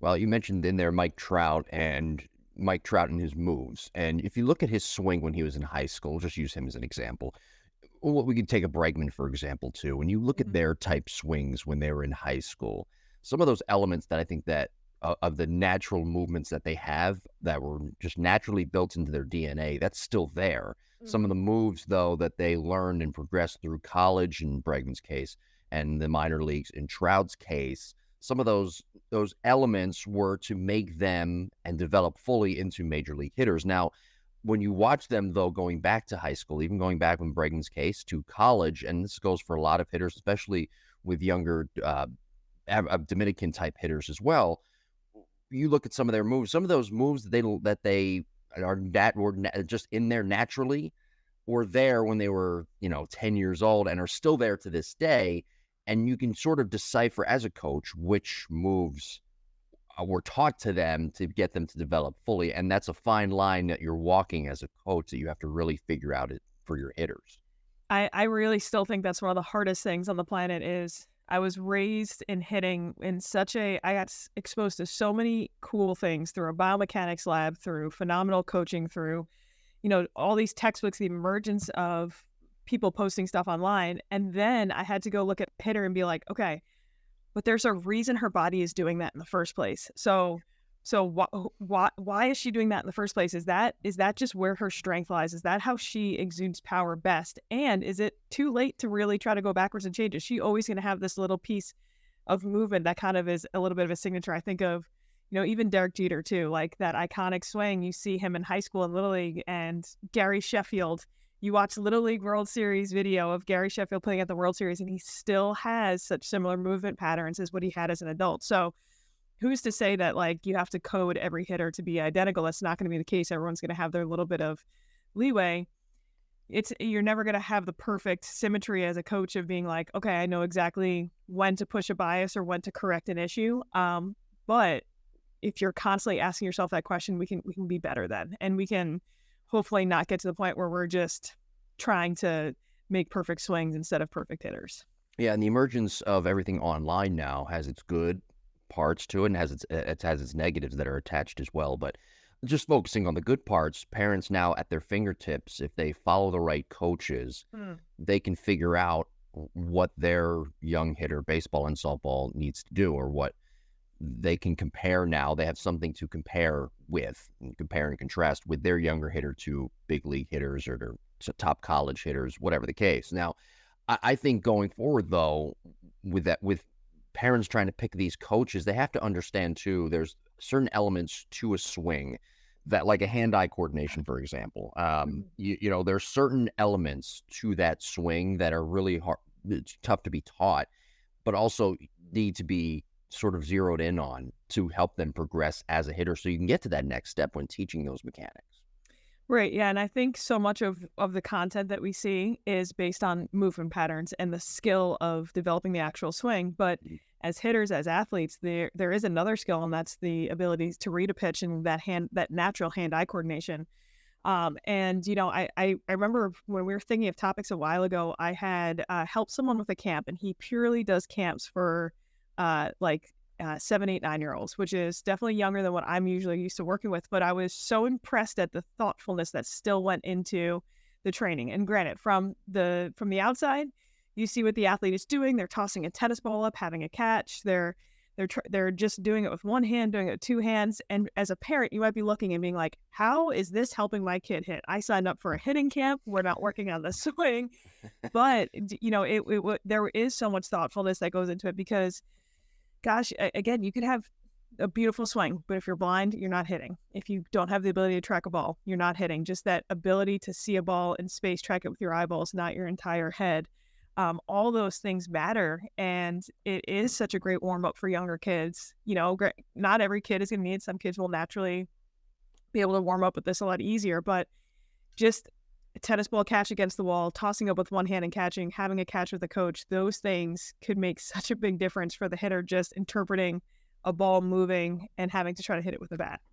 Well, you mentioned in there Mike Trout and his moves. And if you look at his swing when he was in high school, just use him as an example. Well, we could take a Bregman, for example, too. When you look at Mhm. their type swings when they were in high school, some of those elements that I think that of the natural movements that they have that were just naturally built into their DNA, that's still there. Some of the Mhm. moves, though, that they learned and progressed through college in Bregman's case and the minor leagues in Trout's case, some of those elements were to make them and develop fully into major league hitters. Now, when you watch them, though, going back to high school, even going back in Bregman's case to college, and this goes for a lot of hitters, especially with younger Dominican type hitters as well. You look at some of their moves, some of those moves that they are that were just in there naturally, were there when they were 10 years old and are still there to this day. And you can sort of decipher as a coach which moves were taught to them to get them to develop fully. And that's a fine line that you're walking as a coach that you have to really figure out it for your hitters. I really still think that's one of the hardest things on the planet is I was raised in hitting in such a I got exposed to so many cool things through a biomechanics lab, through phenomenal coaching, through, all these textbooks, the emergence of people posting stuff online. And then I had to go look at hitter and be like, okay, but there's a reason her body is doing that in the first place. So why is she doing that in the first place? Is that just where her strength lies? Is that how she exudes power best? And is it too late to really try to go backwards and change? Is she always going to have this little piece of movement that kind of is a little bit of a signature? I think of, even Derek Jeter too, like that iconic swing. You see him in high school and Little League, and Gary Sheffield. You watch Little League World Series video of Gary Sheffield playing at the World Series, and he still has such similar movement patterns as what he had as an adult. So who's to say that like you have to code every hitter to be identical? That's not going to be the case. Everyone's going to have their little bit of leeway. You're never going to have the perfect symmetry as a coach of being like, okay, I know exactly when to push a bias or when to correct an issue. But if you're constantly asking yourself that question, we can be better then, and we can hopefully not get to the point where we're just trying to make perfect swings instead of perfect hitters. Yeah, and the emergence of everything online now has its good parts to it and has its negatives that are attached as well. But just focusing on the good parts, parents now at their fingertips, if they follow the right coaches, Hmm. they can figure out what their young hitter, baseball and softball, needs to do, or what they can compare now. They have something to compare with, and compare and contrast with their younger hitter to big league hitters or to top college hitters, whatever the case. Now, I think going forward, though, with parents trying to pick these coaches, they have to understand too. There's certain elements to a swing that, like a hand-eye coordination, for example. Mhm. There's certain elements to that swing that are really hard. It's tough to be taught, but also need to be sort of zeroed in on to help them progress as a hitter, so you can get to that next step when teaching those mechanics. Right. Yeah. And I think so much of the content that we see is based on movement patterns and the skill of developing the actual swing. But as hitters, as athletes, there is another skill, and that's the ability to read a pitch and that natural hand-eye coordination. And I remember when we were thinking of topics a while ago, I had helped someone with a camp, and he purely does camps for 7, 8, 9 year olds, which is definitely younger than what I'm usually used to working with. But I was so impressed at the thoughtfulness that still went into the training. And granted, from the outside, you see what the athlete is doing. They're tossing a tennis ball up, having a catch. They're just doing it with one hand, doing it with two hands. And as a parent, you might be looking and being like, "How is this helping my kid hit? I signed up for a hitting camp. We're not working on the swing." But there is so much thoughtfulness that goes into it because, gosh, again, you could have a beautiful swing, but if you're blind, you're not hitting. If you don't have the ability to track a ball, you're not hitting. Just that ability to see a ball in space, track it with your eyeballs, not your entire head. All those things matter, and it is such a great warm up for younger kids. Not every kid is going to need. Some kids will naturally be able to warm up with this a lot easier, but just a tennis ball catch against the wall, tossing up with one hand and catching, having a catch with a coach, those things could make such a big difference for the hitter just interpreting a ball moving and having to try to hit it with a bat.